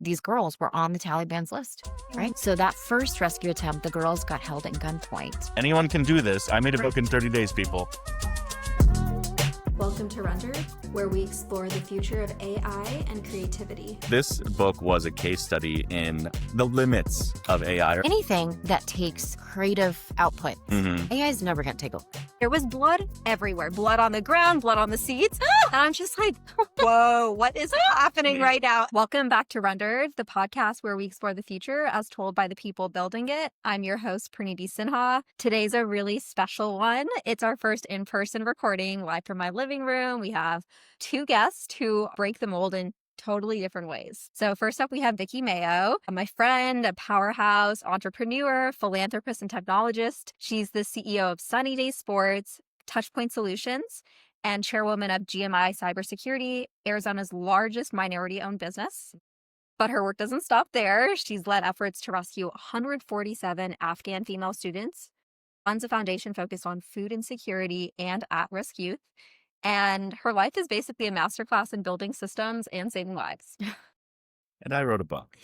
these girls were on the Taliban's list, right? So that first rescue attempt, the girls got held at gunpoint. Anyone can do this. I made a book in 30 days, people. Welcome to Rendered, where we explore the future of AI and creativity. This book was a case study in the limits of AI. Anything that takes creative output, AI is never going to take over. There was blood everywhere. Blood on the ground, blood on the seats. And I'm just like, whoa, what is happening right now? Welcome back to Rendered, the podcast where we explore the future as told by the people building it. I'm your host, Praniti Sinha. Today's a really special one. It's our first in-person recording live from my living room. We have two guests who break the mold in totally different ways. So first up, we have Vicki Mayo, my friend, a powerhouse entrepreneur, philanthropist, and technologist. She's the CEO of Sunny Day Sports, Touchpoint Solutions, and chairwoman of GMI Cybersecurity, Arizona's largest minority-owned business. But her work doesn't stop there. She's led efforts to rescue 147 Afghan female students, runs a foundation focused on food insecurity and at-risk youth. And her life is basically a masterclass in building systems and saving lives. And I wrote a book.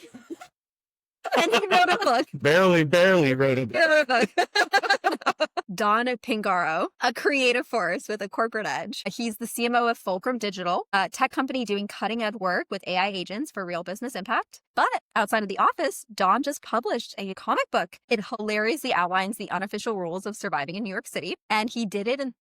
And he wrote a book. Barely wrote a book. Don Pingaro, a creative force with a corporate edge. He's the CMO of Fulcrum Digital, a tech company doing cutting-edge work with AI agents for real business impact. But outside of the office, Don just published a comic book. It hilariously outlines the unofficial rules of surviving in New York City. And he did it in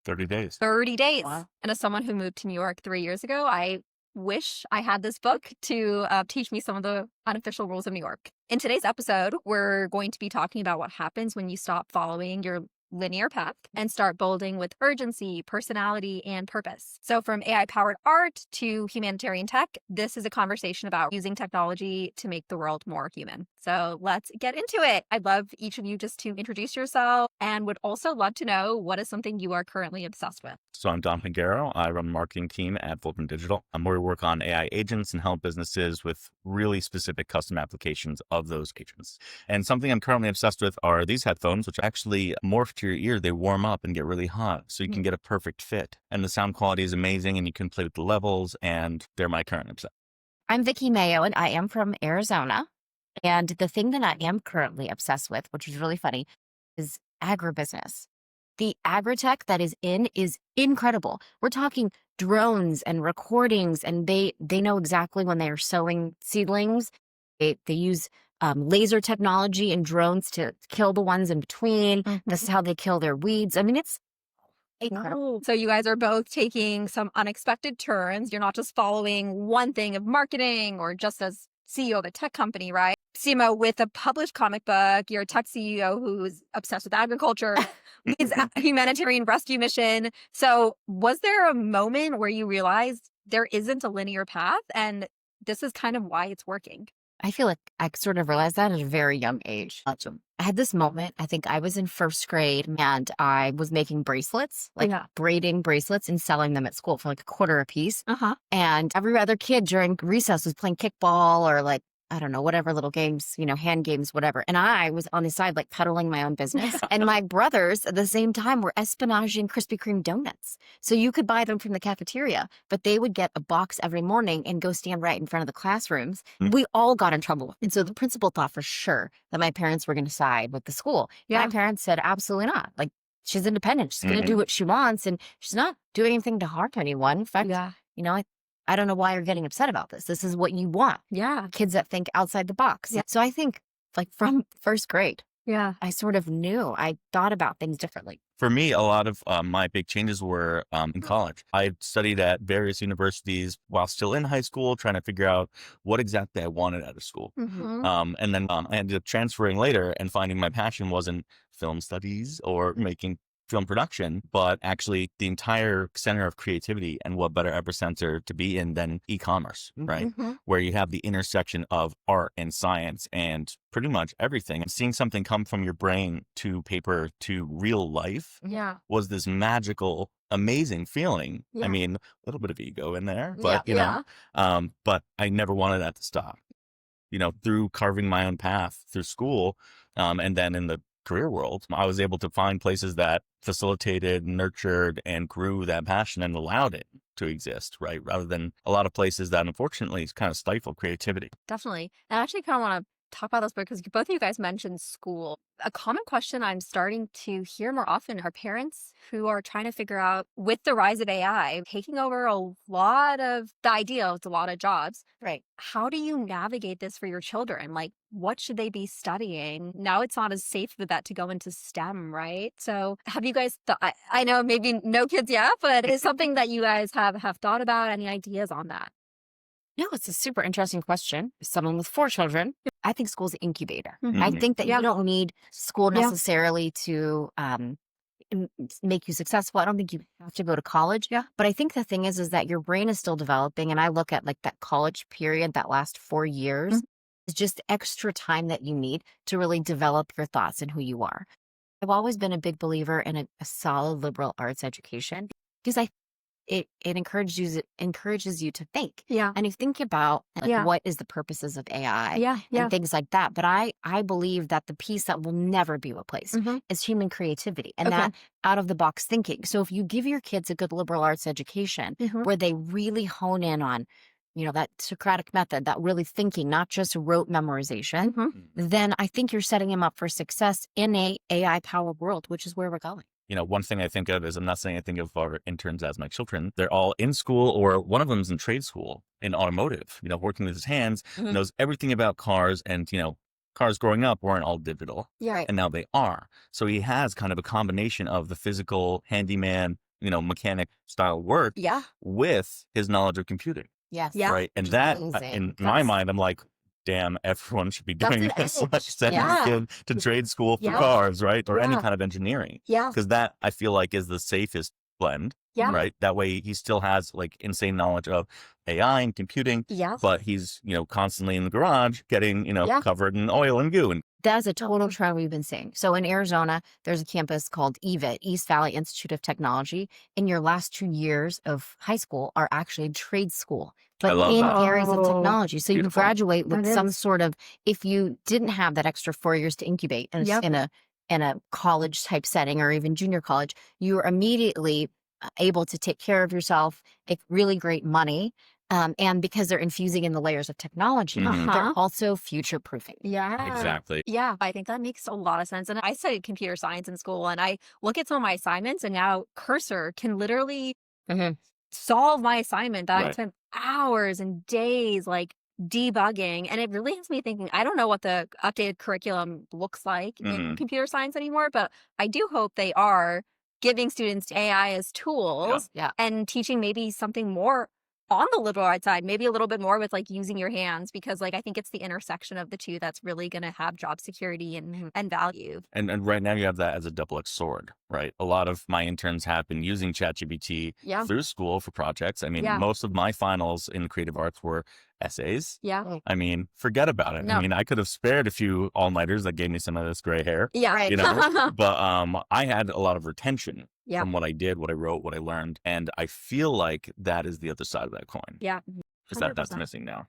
30 days. 30 days. Wow. And as someone who moved to New York 3 years ago, I wish I had this book to teach me some of the unofficial rules of New York. In today's episode, we're going to be talking about what happens when you stop following your linear path and start building with urgency, personality, and purpose. So from AI-powered art to humanitarian tech, this is a conversation about using technology to make the world more human. So let's get into it. I'd love each of you just to introduce yourself and would also love to know what is something you are currently obsessed with. So I'm Don Pingaro. I run the marketing team at Fulcrum Digital. I'm where we work on AI agents and help businesses with really specific custom applications of those agents. And something I'm currently obsessed with are these headphones, which actually morph to your ear. They warm up and get really hot, so you can get a perfect fit. And the sound quality is amazing, and you can play with the levels, and they're my current obsession. I'm Vicki Mayo, and I am from Arizona. And the thing that I am currently obsessed with, which is really funny, is agribusiness. The agritech that is in is incredible. We're talking drones and recordings, and they know exactly when they are sowing seedlings. They use laser technology and drones to kill the ones in between. This is how they kill their weeds. I mean, it's incredible. So you guys are both taking some unexpected turns. You're not just following one thing of marketing or just as CEO of a tech company, right? CMO with a published comic book. You're a tech CEO who's obsessed with agriculture, leads a humanitarian rescue mission. So was there a moment where you realized there isn't a linear path and this is kind of why it's working? I feel like I sort of realized that at a very young age. Awesome. I had this moment, I think I was in first grade, and I was making bracelets, braiding bracelets and selling them at school for like $0.25 a piece. And every other kid during recess was playing kickball or like, I don't know, whatever little games, hand games, whatever. And I was on the side, like peddling my own business. And my brothers at the same time were espionaging Krispy Kreme donuts. So you could buy them from the cafeteria, but they would get a box every morning and go stand right in front of the classrooms. We all got in trouble. And so the principal thought for sure that my parents were going to side with the school. Yeah. My parents said, absolutely not. Like, she's independent. She's going to do what she wants. And she's not doing anything to harm anyone. In fact, I don't know why you're getting upset about this. This is what you want. Yeah. Kids that think outside the box. Yeah. So I think like from first grade, I sort of knew. I thought about things differently. For me, a lot of my big changes were in college. I studied at various universities while still in high school, trying to figure out what exactly I wanted out of school. And then I ended up transferring later and finding my passion wasn't film studies or making film production, but actually the entire center of creativity. And what better epicenter to be in than e-commerce, right? Where you have the intersection of art and science and pretty much everything. And seeing something come from your brain to paper to real life was this magical, amazing feeling. I mean, a little bit of ego in there, but but I never wanted that to stop. Through carving my own path through school, and then in the career world, I was able to find places that facilitated, nurtured, and grew that passion and allowed it. to exist, right? Rather than a lot of places that unfortunately kind of stifle creativity. Definitely. And I actually kind of want to talk about this because both of you guys mentioned school. A common question I'm starting to hear more often are parents who are trying to figure out, with the rise of AI taking over a lot of the idea of a lot of jobs, Right. how do you navigate this for your children? Like, what should they be studying? Now it's not as safe for that to go into STEM, right? So have you guys I know maybe no kids yet, but it's something that you guys have thought about. Any ideas on that? No, it's a super interesting question. As someone with 4 children, I think school's an incubator. Mhm. I think that Yeah. you don't need school Yeah. necessarily to make you successful. I don't think you have to go to college. Yeah. But I think the thing is that your brain is still developing. And I look at like that college period, that last 4 years, is just extra time that you need to really develop your thoughts and who you are. I've always been a big believer in a solid liberal arts education because it encourages you to think. Yeah. And you think about like, Yeah. what is the purposes of AI Yeah. and things like that. But I believe that the piece that will never be replaced Mhm. is human creativity and Okay. that out of the box thinking. So if you give your kids a good liberal arts education Mhm. where they really hone in on, that Socratic method, that really thinking, not just rote memorization, Mhm. then I think you're setting them up for success in a AI powered world, which is where we're going. One thing I think of is, I'm not saying I think of our interns as my children. They're all in school, or one of them's in trade school in automotive, working with his hands, Mhm. knows everything about cars. And, cars growing up weren't all digital. Yeah. And now they are. So he has kind of a combination of the physical handyman, mechanic style work Yeah. with his knowledge of computing. Yes. Yeah. Right. And Which is that, amazing. in my mind, I'm like, damn, everyone should be That's doing the this. edge. Like sending Yeah. your kid to trade school for Yeah. cars, right? Or any Yeah. kind of engineering. Yeah. Because that, I feel like, is the safest blend. Yeah. Right. That way he still has like insane knowledge of AI and computing, Yeah. but he's, constantly in the garage getting, Yeah. covered in oil and goo. And That's a total trend we've been seeing. So in Arizona, there's a campus called EVIT, East Valley Institute of Technology. And your last 2 years of high school are actually trade school, I but love in that. areas of technology. So Beautiful. you graduate with That some is. sort of, if you didn't have that extra 4 years to incubate Yep. in a college type setting or even junior college, you're immediately able to take care of yourself, make really great money. And because they're infusing in the layers of technology, Mhm. they're also future proofing. Yeah. Exactly. Yeah, I think that makes a lot of sense. And I studied computer science in school, and I look at some of my assignments, and now Cursor can literally Mhm. solve my assignment that I Right. spent hours and days like debugging. And it really has me thinking, I don't know what the updated curriculum looks like in Mhm. computer science anymore, but I do hope they are giving students AI as tools Yeah. and teaching maybe something more on the liberal arts side, maybe a little bit more with like using your hands, because like I think it's the intersection of the two that's really going to have job security and value. And right now you have that as a double-edged sword, right? A lot of my interns have been using ChatGPT Yeah. through school for projects. I mean, Yeah. most of my finals in creative arts were essays. Yeah. I mean, forget about it. No. I mean, I could have spared a few all-nighters that gave me some of this gray hair, Yeah. Right. but I had a lot of retention Yeah. from what I did, what I wrote, what I learned. And I feel like that is the other side of that coin. Yeah. Because that's 100%. missing now.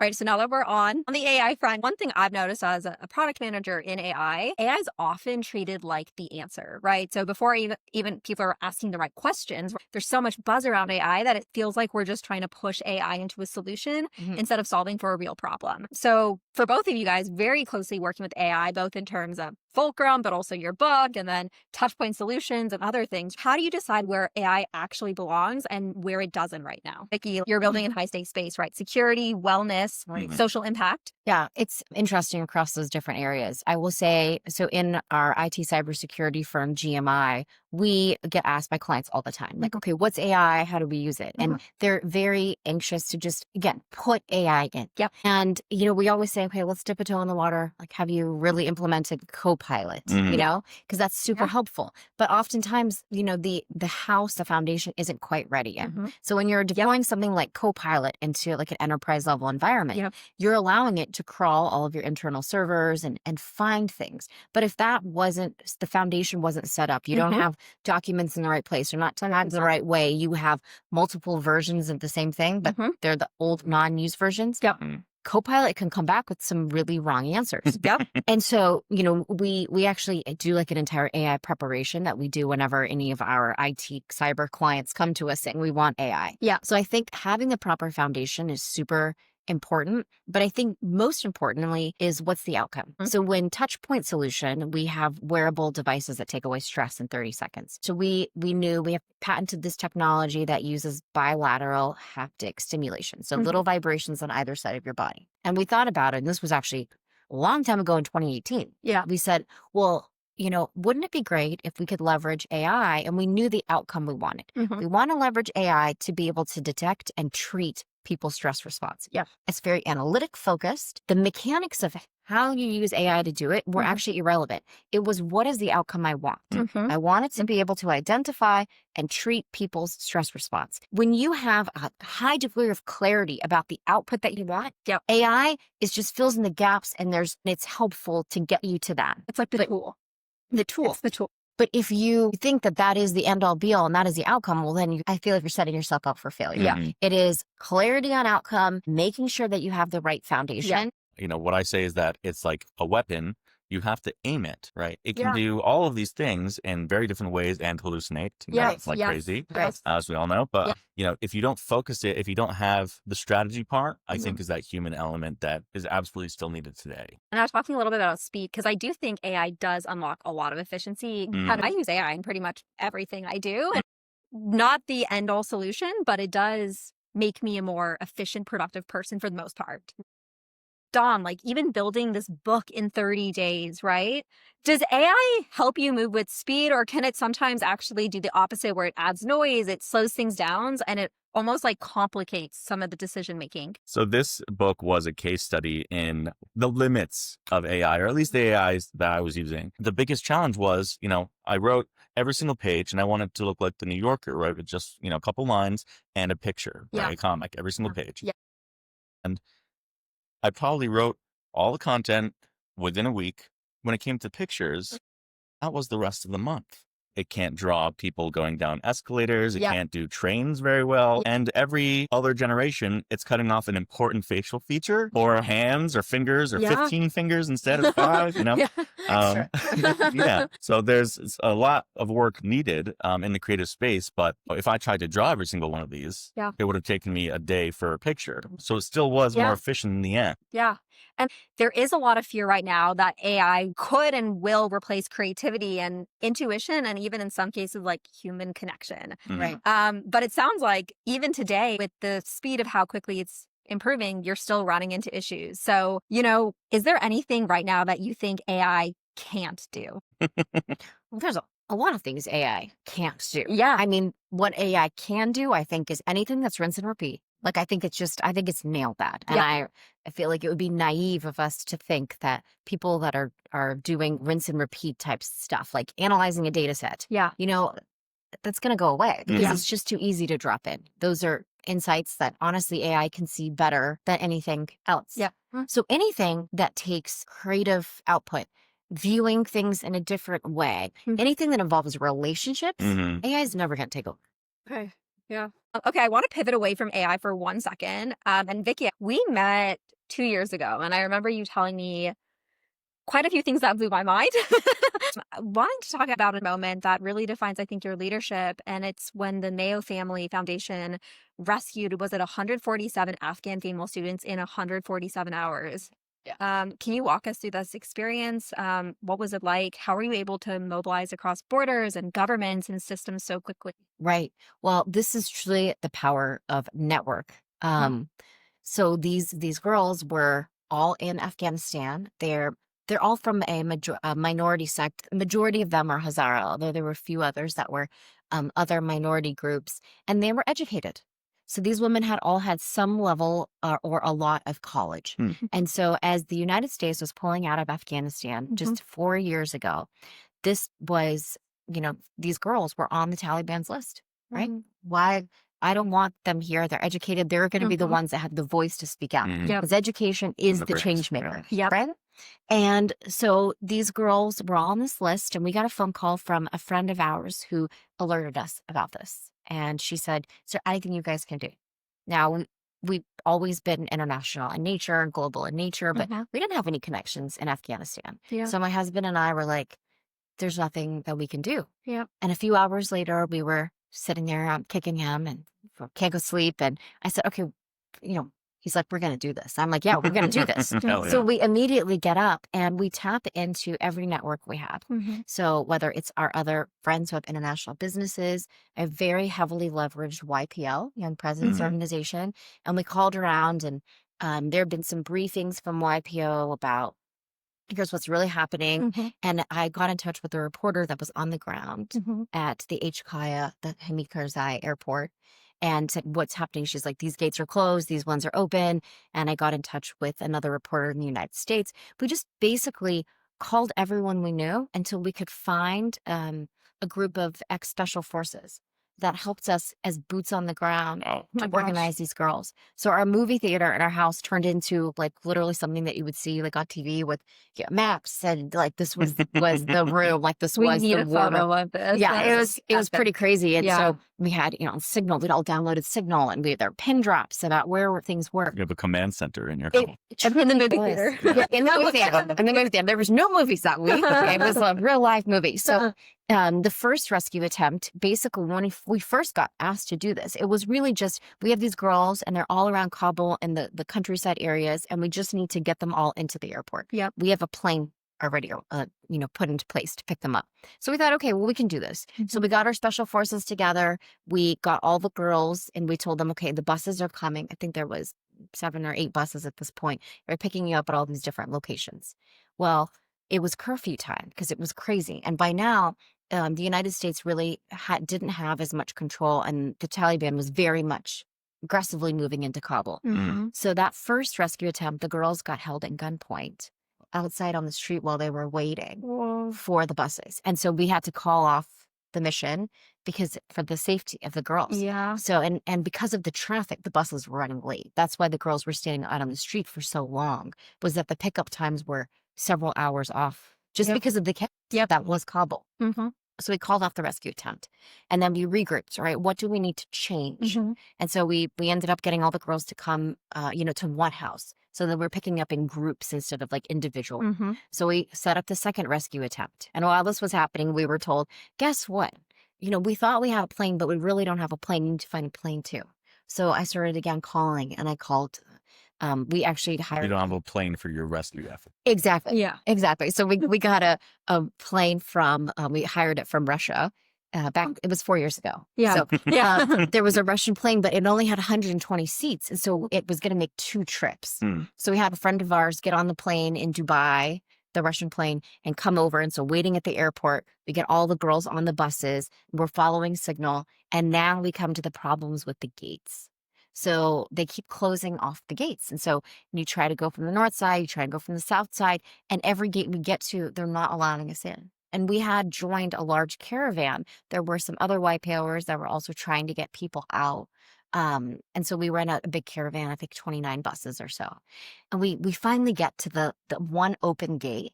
All right, so now that we're on the AI front, one thing I've noticed as a product manager in AI is often treated like the answer, right? So before even people are asking the right questions, there's so much buzz around AI that it feels like we're just trying to push AI into a solution Mhm. instead of solving for a real problem. So for both of you guys, very closely working with AI, both in terms of Fulcrum, but also your book, and then touchpoint solutions and other things. How do you decide where AI actually belongs and where it doesn't right now? Vicki, you're building in high stakes space, right? Security, wellness, Right. social impact. Yeah, it's interesting across those different areas. I will say, so in our IT cybersecurity firm, GMI, we get asked by clients all the time, like, okay, what's AI? How do we use it? And they're very anxious to just, again, put AI in. Yep. And, we always say, okay, let's dip a toe in the water. Like, have you really implemented Copilot, Mhm. because that's super helpful. But oftentimes, the house, the foundation isn't quite ready yet. So when you're deploying something like Copilot into like an enterprise level environment, Yep. you're allowing it to crawl all of your internal servers and find things. But if the foundation wasn't set up, you don't have documents in the right place, you're not tagged the right way, you have multiple versions of the same thing, but they're the old non-used versions. Yep. Copilot can come back with some really wrong answers. Yep. And so, we actually do like an entire AI preparation that we do whenever any of our IT cyber clients come to us saying we want AI. Yeah. So I think having the proper foundation is super important, but I think most importantly is what's the outcome. Mm-hmm. So when Touchpoint Solution, we have wearable devices that take away stress in 30 seconds. So we knew we have patented this technology that uses bilateral haptic stimulation. So little vibrations on either side of your body. And we thought about it, and this was actually a long time ago in 2018. Yeah. We said, well, wouldn't it be great if we could leverage AI? And we knew the outcome we wanted. We want to leverage AI to be able to detect and treat people's stress response. Yeah. It's very analytic focused. The mechanics of how you use AI to do it were actually irrelevant. It was, what is the outcome I want? I wanted to be able to identify and treat people's stress response. When you have a high degree of clarity about the output that you want, AI is just fills in the gaps, and it's helpful to get you to that. It's like the tool. It's the tool. But if you think that is the end all be all and that is the outcome, well, then I feel like you're setting yourself up for failure. Yeah. It is clarity on outcome, making sure that you have the right foundation. What I say is that it's like a weapon. You have to aim it, right? It can do all of these things in very different ways and hallucinate crazy, as we all know. But, if you don't focus it, if you don't have the strategy part, I think is that human element that is absolutely still needed today. And I was talking a little bit about speed, because I do think AI does unlock a lot of efficiency. And I use AI in pretty much everything I do. Not the end all solution, but it does make me a more efficient, productive person for the most part. Dom, like even building this book in 30 days, right? Does AI help you move with speed, or can it sometimes actually do the opposite, where it adds noise, it slows things down, and it almost like complicates some of the decision making? So this book was a case study in the limits of AI, or at least the AIs that I was using. The biggest challenge was, I wrote every single page, and I wanted to look like the New Yorker, right? With just, a couple lines and a picture, right? A comic, every single page. Yeah. And I probably wrote all the content within a week. When it came to pictures, that was the rest of the month. It can't draw people going down escalators. It can't do trains very well. And every other generation, it's cutting off an important facial feature, or hands or fingers, or 15 fingers instead of 5, So there's a lot of work needed in the creative space. But if I tried to draw every single one of these, it would have taken me a day for a picture. So it still was more efficient in the end. Yeah. And there is a lot of fear right now that AI could and will replace creativity and intuition, and even in some cases like human connection. Right. But it sounds like even today, with the speed of how quickly it's improving, you're still running into issues. So, is there anything right now that you think AI can't do? Well, there's a lot of things AI can't do. Yeah. I mean, what AI can do, I think, is anything that's rinse and repeat. Like, I think it's nailed that. And I feel like it would be naive of us to think that people that are doing rinse and repeat type stuff, like analyzing a data set, that's going to go away because it's just too easy to drop in. Those are insights that honestly AI can see better than anything else. Yeah. So anything that takes creative output, viewing things in a different way, anything that involves relationships, AI is never going to take over. Okay. Yeah. Okay, I want to pivot away from AI for 1 second. And Vicki, we met 2 years ago, and I remember you telling me quite a few things that blew my mind. Wanting to talk about a moment that really defines, I think, your leadership, and it's when the Mayo Family Foundation rescued, was it 147 Afghan female students in 147 hours? Yeah. Can you walk us through this experience? What was it like? How were you able to mobilize across borders and governments and systems so quickly? Right. Well, this is truly the power of network. So these girls were all in Afghanistan. They're all from a minority sect. The majority of them are Hazara, although there were a few others that were other minority groups, and they were educated. So these women had all had some level or a lot of college. And so as the United States was pulling out of Afghanistan just 4 years ago, this was, these girls were on the Taliban's list, right? Why? I don't want them here. They're educated. They're going to be the ones that have the voice to speak out. Because education is the change maker, right? And so these girls were all on this list, and we got a phone call from a friend of ours who alerted us about this. And she said, "Is there anything you guys can do?" Now, we've always been international in nature and global in nature, but we didn't have any connections in Afghanistan. Yeah. So my husband and I were like, there's nothing that we can do. Yeah. And a few hours later, we were sitting there, kicking him and can't go sleep. And I said, okay, he's like, we're going to do this. I'm like, yeah, we're going to do this. So we immediately get up and we tap into every network we have. So whether it's our other friends who have international businesses, a very heavily leveraged YPL, Young Presidents Organization. And we called around and there have been some briefings from YPO about here's what's really happening. And I got in touch with the reporter that was on the ground at the HKIA, the Hamid Karzai airport, and said, what's happening? She's like, these gates are closed, these ones are open. And I got in touch with another reporter in the United States. We just basically called everyone we knew until we could find a group of ex-special forces that helped us as boots on the ground to organize these girls. So our movie theater at our house turned into like literally something that you would see like on TV with maps, and like this was the room, like this was the photo of this. Yeah, it was pretty crazy. And so we had Signal. We'd all downloaded Signal, and there were pin drops about where things were. You have a command center in your home. In the movie theater. In the movie theater. There was no movies that week. It was a real life movie. So the first rescue attempt, basically when we first got asked to do this, it was really just, we have these girls and they're all around Kabul and the countryside areas, and we just need to get them all into the airport. We have a plane already, put into place to pick them up. So we thought, okay, well, we can do this. So we got our special forces together. We got all the girls and we told them, okay, the buses are coming. I think there was 7 or 8 buses at this point. They're picking you up at all these different locations. Well, it was curfew time because it was crazy. And by now, the United States really didn't have as much control, and the Taliban was very much aggressively moving into Kabul. So that first rescue attempt, the girls got held at gunpoint outside on the street while they were waiting for the buses. And so we had to call off the mission because for the safety of the girls. So, and because of the traffic, the buses were running late. That's why the girls were standing out on the street for so long, was that the pickup times were several hours off just because of the chaos that was Kabul. So we called off the rescue attempt, and then we regrouped, right? What do we need to change? And so we ended up getting all the girls to come, to one house. So that we're picking up in groups instead of like individual. So we set up the second rescue attempt. And while this was happening, we were told, guess what? We thought we had a plane, but we really don't have a plane. You need to find a plane too. So I started again calling, and I called. We actually hired. You don't have a plane for your rescue effort. Exactly. Yeah. Exactly. So we got a plane from. We hired it from Russia. Back, it was 4 years ago. So there was a Russian plane, but it only had 120 seats, and so it was going to make 2 trips. So we had a friend of ours get on the plane in Dubai, the Russian plane, and come over. And so waiting at the airport, we get all the girls on the buses. We're following signal, and now we come to the problems with the gates. So they keep closing off the gates. And so you try to go from the north side, you try to go from the south side, and every gate we get to, they're not allowing us in. And we had joined a large caravan. There were some other YPOers that were also trying to get people out. And so we ran out a big caravan, I think 29 buses or so. And we finally get to the one open gate,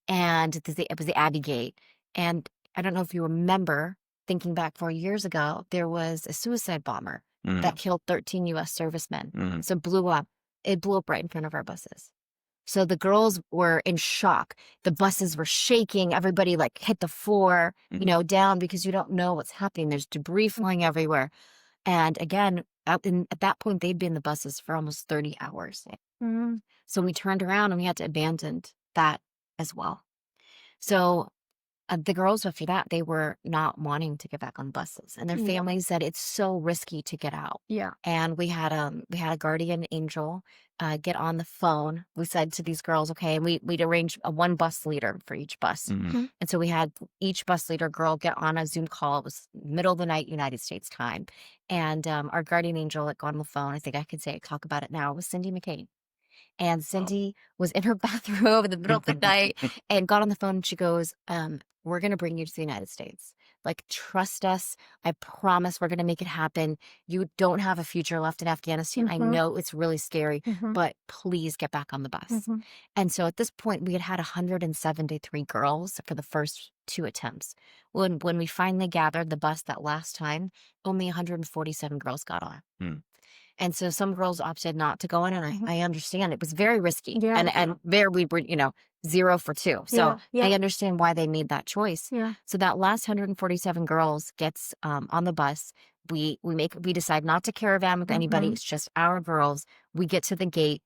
and it was the Abbey Gate. And I don't know if you remember, thinking back 4 years ago, there was a suicide bomber that killed 13 U.S. servicemen. So it blew up right in front of our buses. So the girls were in shock. The buses were shaking. Everybody like hit the floor, down, because you don't know what's happening. There's debris flying everywhere. And again, at that point, they'd been in the buses for almost 30 hours. So we turned around and we had to abandon that as well. So the girls after that, they were not wanting to get back on buses, and their families said it's so risky to get out. And we had a guardian angel get on the phone. We said to these girls, okay, and we'd arrange one bus leader for each bus. And so we had each bus leader girl get on a Zoom call. It was middle of the night, United States time. And our guardian angel that got on the phone, I think I could talk about it now, was Cindy McCain. And Cindy was in her bathrobe in the middle of the night and got on the phone, and she goes, we're going to bring you to the United States. Like, trust us. I promise we're going to make it happen. You don't have a future left in Afghanistan. I know it's really scary, but please get back on the bus. And so at this point, we had 173 girls for the first 2 attempts. When we finally gathered the bus that last time, only 147 girls got on. And so some girls opted not to go in, and I understand it was very risky. And there we were, 0 for 2. So I understand why they made that choice. So that last 147 girls gets on the bus. We decide not to caravan with anybody. It's just our girls. We get to the gate,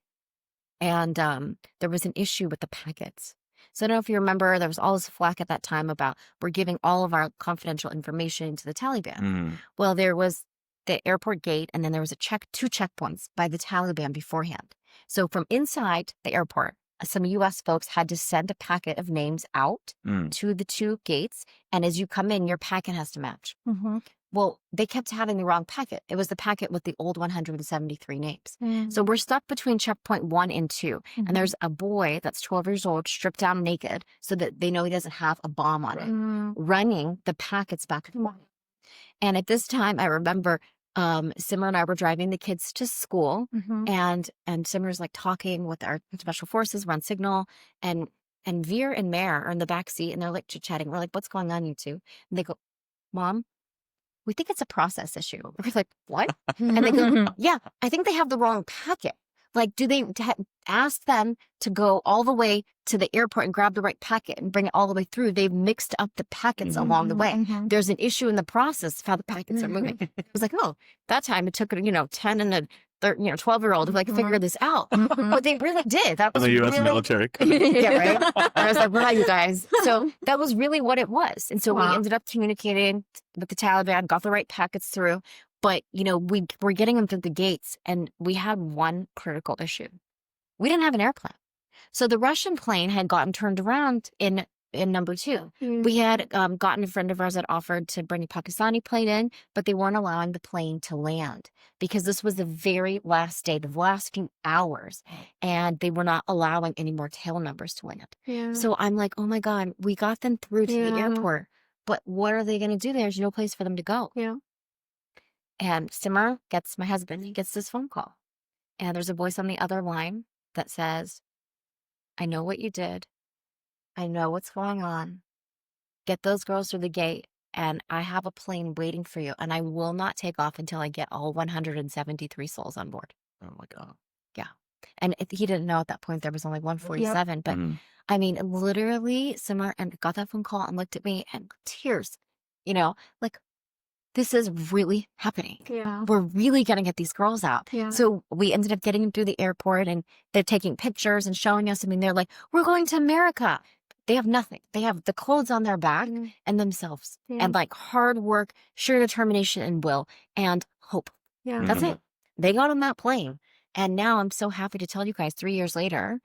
and there was an issue with the packets. So I don't know if you remember, there was all this flack at that time about we're giving all of our confidential information to the Taliban. Well, there was the airport gate, and then there was two checkpoints by the Taliban beforehand. So from inside the airport, some U.S. folks had to send a packet of names out to the 2 gates, and as you come in, your packet has to match. Well, they kept having the wrong packet. It was the packet with the old 173 names. So we're stuck between checkpoint 1 and 2. And there's a boy that's 12 years old, stripped down naked so that they know he doesn't have a bomb on it, running the packets back and forth. And at this time, I remember Simmer and I were driving the kids to school, and Simmer's like talking with our special forces, we're on signal, and Veer and Mare are in the back seat, and they're like chit-chatting. We're like, what's going on, you two? And they go, Mom, we think it's a process issue. We're like, what? And they go, yeah, I think they have the wrong packet. Like, do they ask them to go all the way to the airport and grab the right packet and bring it all the way through? They've mixed up the packets along the way. There's an issue in the process of how the packets are moving. It was like, oh, that time it took, 10 and a 12-year-old to like figure this out. But they really did. That was the U.S. really... military. Yeah, right? And I was like, where are you guys? So that was really what it was. And so we ended up communicating with the Taliban, got the right packets through. But, we were getting them through the gates, and we had one critical issue. We didn't have an airplane. So the Russian plane had gotten turned around in number 2. We had gotten a friend of ours that offered to bring a Pakistani plane in, but they weren't allowing the plane to land because this was the very last day, the last few hours, and they were not allowing any more tail numbers to land. So I'm like, oh my God, we got them through to the airport, but what are they going to do? There's no place for them to go. And Simmer gets, my husband, he gets this phone call. And there's a voice on the other line that says, I know what you did. I know what's going on. Get those girls through the gate, and I have a plane waiting for you, and I will not take off until I get all 173 souls on board. Oh my God. Yeah. And he didn't know at that point there was only 147. But I mean, literally, Simmer and got that phone call and looked at me and tears, like, this is really happening. We're really going to get these girls out. So we ended up getting them through the airport, and they're taking pictures and showing us. I mean, they're like, we're going to America. They have nothing. They have the clothes on their back and themselves and like hard work, sheer determination and will and hope. That's it. They got on that plane. And now I'm so happy to tell you guys 3 years later,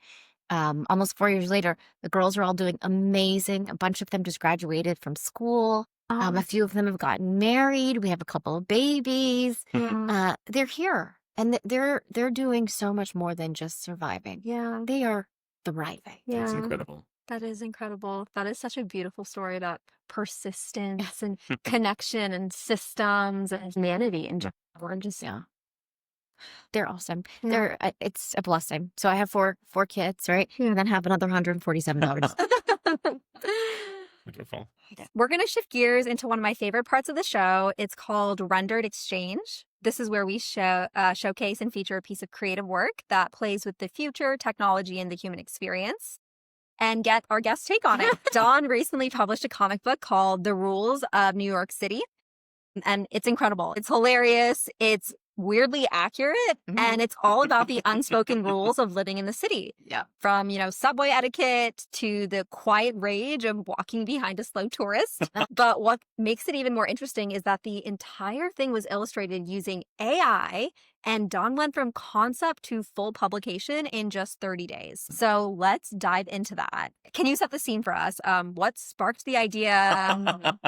almost 4 years later, the girls are all doing amazing. A bunch of them just graduated from school. A few of them have gotten married. We have a couple of babies. They're here, and they're doing so much more than just surviving. They are thriving. That's incredible. That is incredible. That is such a beautiful story about persistence and connection and systems and humanity and just they're awesome. It's a blessing. So I have four kids, right? And then have another 147 daughters. Wonderful. We're going to shift gears into one of my favorite parts of the show. It's called Rendered Exchange. This is where we showcase and feature a piece of creative work that plays with the future, technology, and the human experience, and get our guest take on it. Dawn recently published a comic book called The Rules of New York City, and it's incredible. It's hilarious. It's weirdly accurate, and it's all about the unspoken rules of living in the city. From, subway etiquette to the quiet rage of walking behind a slow tourist. But what makes it even more interesting is that the entire thing was illustrated using AI, and Dawn went from concept to full publication in just 30 days. So let's dive into that. Can you set the scene for us? What sparked the idea?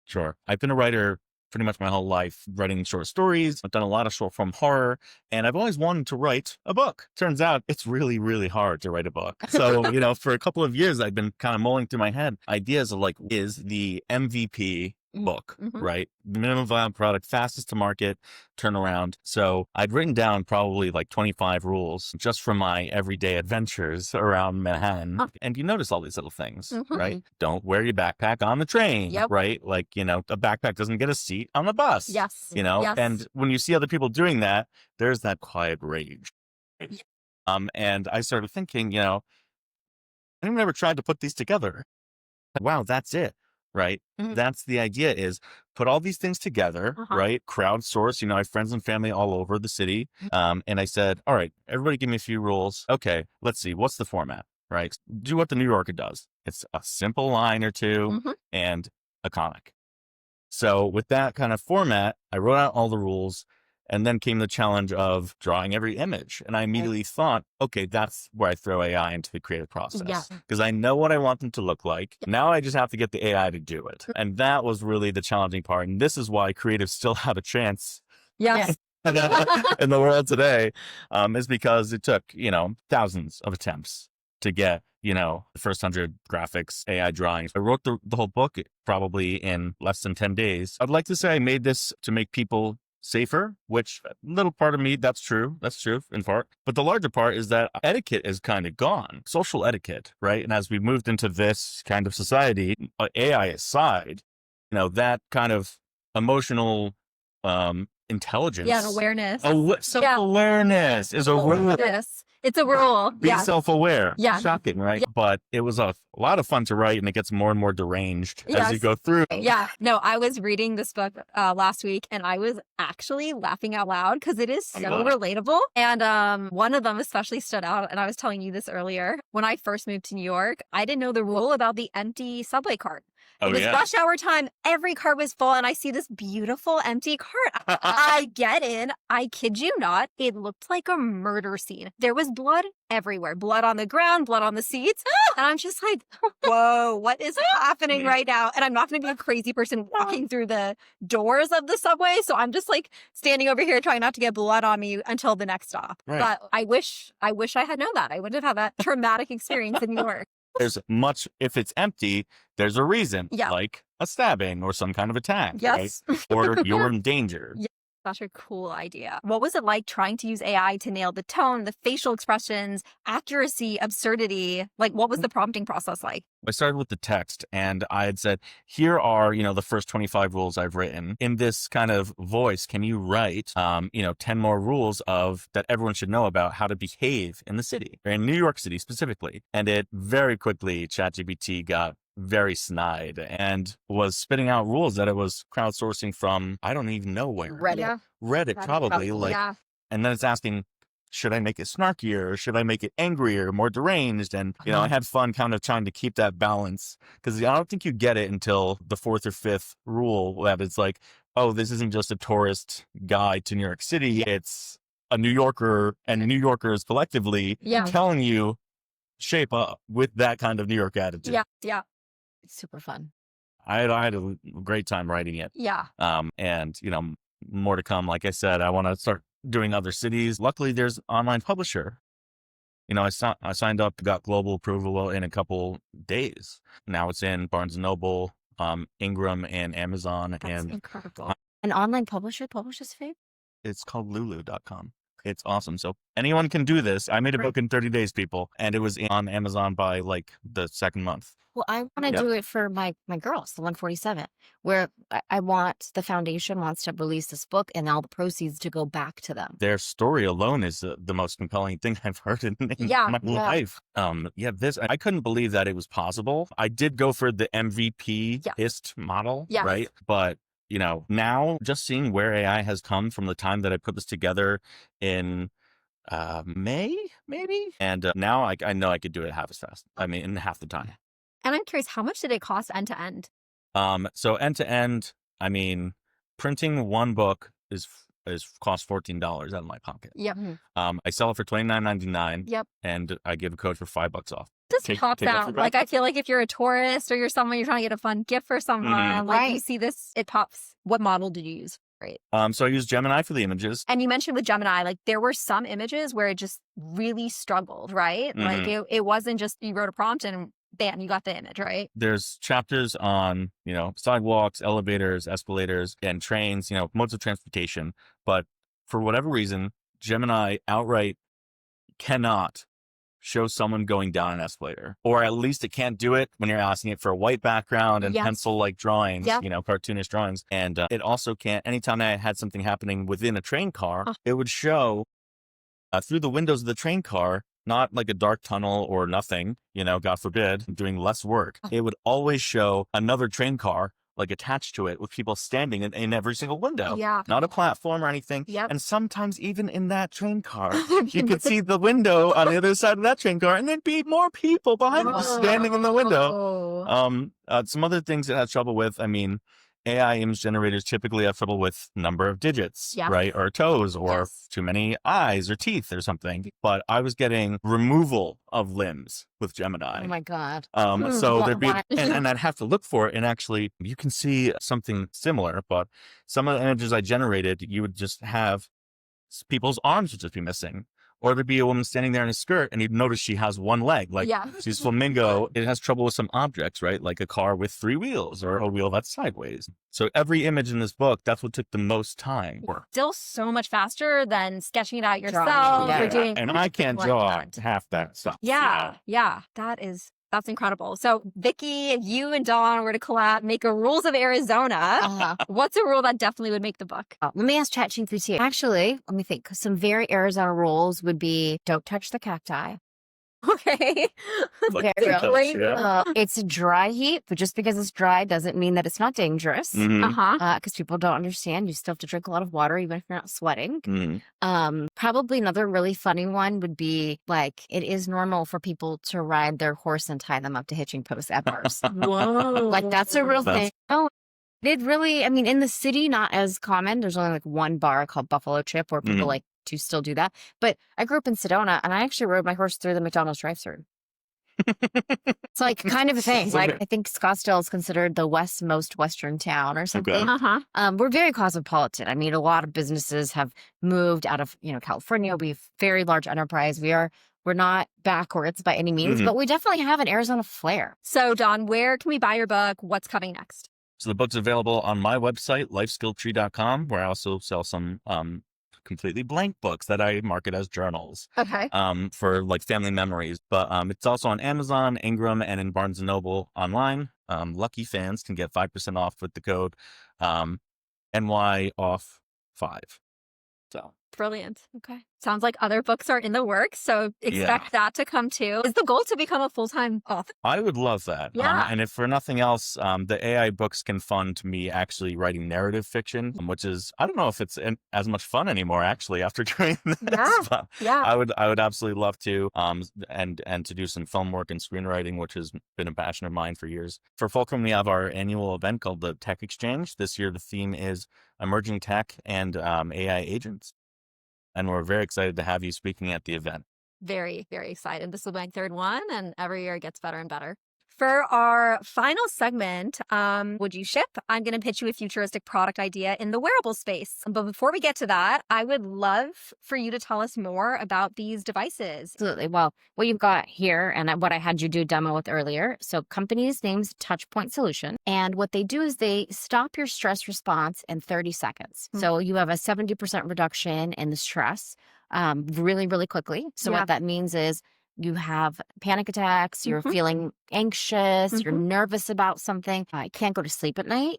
Sure. I've been a writer pretty much my whole life, writing short stories. I've done a lot of short form horror, and I've always wanted to write a book. Turns out it's really, really hard to write a book. So, for a couple of years, I've been kind of mulling through my head ideas of like, is the MVP book, right? Minimum viable product, fastest to market, turnaround. So I'd written down probably like 25 rules just from my everyday adventures around Manhattan. And you notice all these little things, right? Don't wear your backpack on the train, right? Like, a backpack doesn't get a seat on the bus, and when you see other people doing that, there's that quiet rage. And I started thinking, I've never tried to put these together. Wow, that's it. Right. That's the idea, is put all these things together, right? Crowdsource, I have friends and family all over the city. And I said, all right, everybody give me a few rules. Okay, let's see. What's the format, right? Do what the New Yorker does. It's a simple line or two and a comic. So with that kind of format, I wrote out all the rules. And then came the challenge of drawing every image. And I immediately thought, okay, that's where I throw AI into the creative process. Because I know what I want them to look like. Now I just have to get the AI to do it. And that was really the challenging part. And this is why creatives still have a chance in the world today, is because it took, thousands of attempts to get, the first 100 graphics, AI drawings. I wrote the whole book probably in less than 10 days. I'd like to say I made this to make people safer, which little part of me, that's true in part. But the larger part is that etiquette is kind of gone, social etiquette, right? And as we moved into this kind of society, AI aside, that kind of emotional intelligence. Yeah, and awareness. Self-awareness is a rule. It's a rule. Be self-aware. Yeah. Shocking, right? Yeah. But it was a lot of fun to write, and it gets more and more deranged as you go through. Yeah. No, I was reading this book last week, and I was actually laughing out loud because it is so relatable. And one of them especially stood out, and I was telling you this earlier. When I first moved to New York, I didn't know the rule about the empty subway cart. It was rush hour time. Every cart was full, and I see this beautiful empty cart. I get in. I kid you not. It looked like a murder scene. There was blood everywhere. Blood on the ground, blood on the seats. And I'm just like, whoa, what is happening right now? And I'm not going to be a crazy person walking through the doors of the subway. So I'm just like standing over here trying not to get blood on me until the next stop. Right. But I wish I had known that. I wouldn't have had that traumatic experience in New York. If it's empty, there's a reason, like a stabbing or some kind of attack, right? Or you're in danger. Such a cool idea. What was it like trying to use AI to nail the tone, the facial expressions, accuracy, absurdity? Like, what was the prompting process like? I started with the text, and I had said, here are, the first 25 rules I've written. In this kind of voice, can you write, 10 more rules that everyone should know about how to behave in the city, or in New York City specifically? And it very quickly, ChatGPT got very snide and was spitting out rules that it was crowdsourcing from, I don't even know where. Reddit probably. And then it's asking, should I make it snarkier, or should I make it angrier, more deranged? And, I had fun kind of trying to keep that balance, because I don't think you get it until the fourth or fifth rule that it's like, oh, this isn't just a tourist guide to New York City. It's a New Yorker and New Yorkers collectively telling you, shape up with that kind of New York attitude. Yeah. It's super fun. I had a great time writing it. Yeah. And, more to come. Like I said, I want to start doing other cities. Luckily, there's online publisher. I signed up, got global approval in a couple days. Now it's in Barnes & Noble, Ingram, and Amazon. That's incredible. An online publisher publishes fame? It's called Lulu.com. It's awesome. So anyone can do this. I made a book in 30 days, people, and it was on Amazon by like the second month. Well, I want to do it for my girls, the 147, where I want, the foundation wants to release this book and all the proceeds to go back to them. Their story alone is the most compelling thing I've heard in my life. I couldn't believe that it was possible. I did go for the MVP-ist model, right? But now just seeing where AI has come from the time that I put this together in May, maybe. And now I know I could do it half as fast. I mean, in half the time. And I'm curious, how much did it cost end to end? So end to end, I mean, printing one book is cost $14 out of my pocket. Yep. I sell it for $29.99. Yep. And I give a code for $5 off. This pops out. Like, I feel like if you're a tourist or you're someone, you're trying to get a fun gift for someone, you see this, it pops. What model did you use? Right. So I used Gemini for the images. And you mentioned with Gemini, like there were some images where it just really struggled, right? Like it wasn't just you wrote a prompt and Dan, you got the image, right? There's chapters on, sidewalks, elevators, escalators, and trains, modes of transportation. But for whatever reason, Gemini outright cannot show someone going down an escalator, or at least it can't do it when you're asking it for a white background and pencil-like drawings, cartoonish drawings. And it also can't, anytime I had something happening within a train car, it would show through the windows of the train car, not like a dark tunnel or nothing, God forbid, doing less work. It would always show another train car like attached to it with people standing in every single window. Yeah. Not a platform or anything. Yep. And sometimes even in that train car, you could see the window on the other side of that train car and there'd be more people behind it just standing in the window. Some other things it has trouble with, AI image generators typically have trouble with number of digits, right? Or toes, or too many eyes or teeth or something. But I was getting removal of limbs with Gemini. Oh my God. So there'd be, and I'd have to look for it. And actually, you can see something similar, but some of the images I generated, you would just have people's arms would just be missing. Or there'd be a woman standing there in a skirt and you'd notice she has one leg. Like she's flamingo. It has trouble with some objects, right? Like a car with 3 wheels or a wheel that's sideways. So every image in this book, that's what took the most time. Still so much faster than sketching it out yourself. Yeah. Or doing And I can't draw half that stuff. Yeah. That's incredible. So, Vicki, if you and Dawn were to collab, make a Rules of Arizona, what's a rule that definitely would make the book? Let me ask ChatGPT. Actually, let me think. Some very Arizona rules would be don't touch the cacti. Okay. It's a dry heat, but just because it's dry doesn't mean that it's not dangerous. Because people don't understand. You still have to drink a lot of water, even if you're not sweating. Probably another really funny one would be like, it is normal for people to ride their horse and tie them up to hitching posts at bars. Whoa. Like, that's a real thing. Oh, it really, in the city, not as common. There's only like one bar called Buffalo Chip where people like to still do that. But I grew up in Sedona and I actually rode my horse through the McDonald's drive-thru. It's like kind of a thing. Like, I think Scottsdale is considered the most western town or something. We're very cosmopolitan. A lot of businesses have moved out of, California. We have very large enterprise. We're not backwards by any means, but we definitely have an Arizona flair. So, Dawn, where can we buy your book? What's coming next? So the book's available on my website, lifeskilltree.com, where I also sell some completely blank books that I market as journals. Okay. For like family memories. But it's also on Amazon, Ingram, and in Barnes & Noble online. Lucky fans can get 5% off with the code NYOFF5. So brilliant. Okay. Sounds like other books are in the works, so expect that to come too. Is the goal to become a full-time author? I would love that. Yeah. And if for nothing else, the AI books can fund me actually writing narrative fiction, which is, I don't know if it's as much fun anymore, actually, after doing this. But I would absolutely love to, and to do some film work and screenwriting, which has been a passion of mine for years. For Fulcrum, we have our annual event called the Tech Exchange. This year, the theme is emerging tech and AI agents. And we're very excited to have you speaking at the event. Very, very excited. This will be my 3rd one, and every year it gets better and better. For our final segment, Would You Ship? I'm going to pitch you a futuristic product idea in the wearable space. But before we get to that, I would love for you to tell us more about these devices. Absolutely. Well, what you've got here and what I had you do a demo with earlier. So company's name's Touchpoint Solution. And what they do is they stop your stress response in 30 seconds. So you have a 70% reduction in the stress really, really quickly. So what that means is you have panic attacks, you're feeling anxious, you're nervous about something, can't go to sleep at night.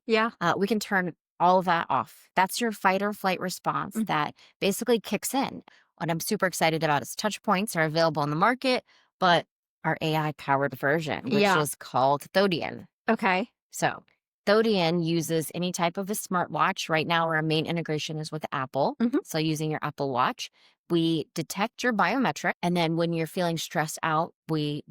We can turn all of that off. That's your fight or flight response that basically kicks in. What I'm super excited about is Touchpoints are available on the market, but our AI-powered version, which is called Thodian. Okay. So Thodian uses any type of a smartwatch. Right now, our main integration is with Apple. So using your Apple Watch, we detect your biometric. And then when you're feeling stressed out, we're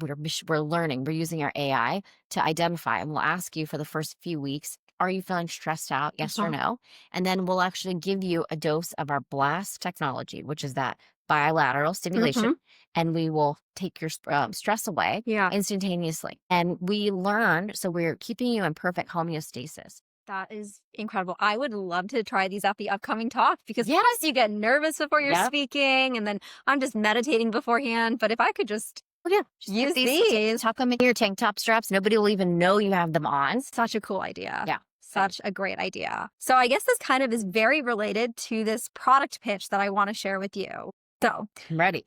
learning. We're using our AI to identify. And we'll ask you for the first few weeks, are you feeling stressed out? Yes or no? And then we'll actually give you a dose of our blast technology, which is that bilateral stimulation. And we will take your stress away instantaneously. And we learn, so we're keeping you in perfect homeostasis. That is incredible. I would love to try these at the upcoming talk because yes, you get nervous before you're speaking and then I'm just meditating beforehand. But if I could just Oh, yeah. Just Use get these. tuck them in your tank top straps. Nobody will even know you have them on. Such a cool idea. Yeah. Such a great idea. So I guess this kind of is very related to this product pitch that I want to share with you. So I'm ready.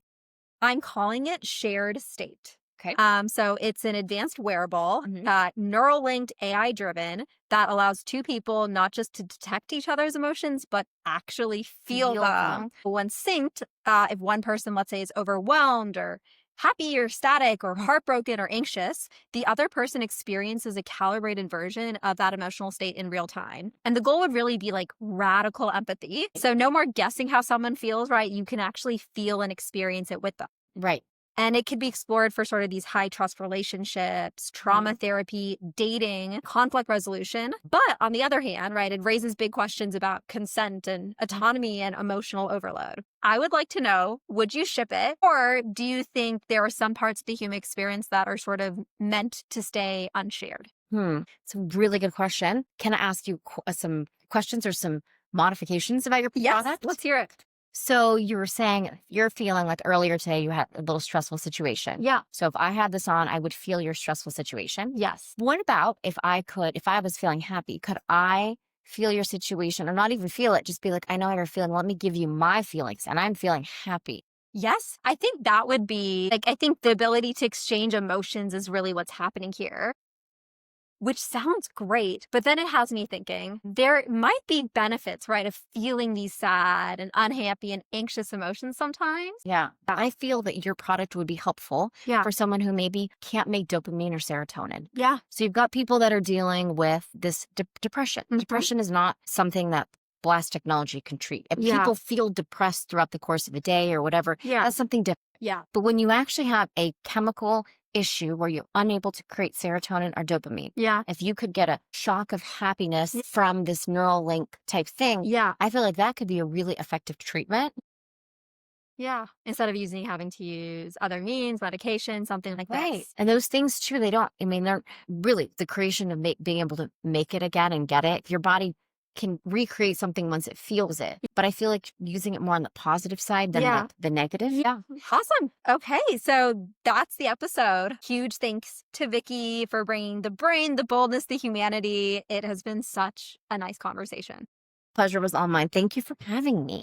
I'm calling it Shared State. Okay. So it's an advanced wearable, Mhm. neural linked, AI driven, that allows two people not just to detect each other's emotions, but actually feel Feel them. them. When synced, if one person, let's say, is overwhelmed or happy or static or heartbroken or anxious, the other person experiences a calibrated version of that emotional state in real time. And the goal would really be like radical empathy. So no more guessing how someone feels, right? You can actually feel and experience it with them. Right. And it could be explored for sort of these high trust relationships, trauma therapy, dating, conflict resolution. But on the other hand, right, it raises big questions about consent and autonomy and emotional overload. I would like to know, would you ship it? Or do you think there are some parts of the human experience that are sort of meant to stay unshared? It's a really good question. Can I ask you some questions or some modifications about your Yes, product? let's hear it. So you were saying you're feeling like earlier today you had a little stressful situation. Yeah. So if I had this on, I would feel your stressful situation. Yes. What about if I was feeling happy, could I feel your situation or not even feel it, just be like, I know how you're feeling. Let me give you my feelings and I'm feeling happy. Yes, I think that would be like, I think the ability to exchange emotions is really what's happening here. Which sounds great, but then it has me thinking there might be benefits, right, of feeling these sad and unhappy and anxious emotions sometimes. Yeah. I feel that your product would be helpful for someone who maybe can't make dopamine or serotonin. Yeah. So you've got people that are dealing with this depression. Mhm. Depression is not something that blast technology can treat. If people feel depressed throughout the course of a day or whatever, that's something different. Yeah. But when you actually have a chemical issue where you're unable to create serotonin or dopamine, if you could get a shock of happiness from this neural link type thing, I feel like that could be a really effective treatment. Yeah. Instead of having to use other means, medication, something like Right. this. And those things too, they're really the creation of being able to make it again and get it. Your body can recreate something once it feels it. But I feel like using it more on the positive side than like the negative. Yeah. Awesome. Okay. So that's the episode. Huge thanks to Vicki for bringing the brain, the boldness, the humanity. It has been such a nice conversation. Pleasure was all mine. Thank you for having me.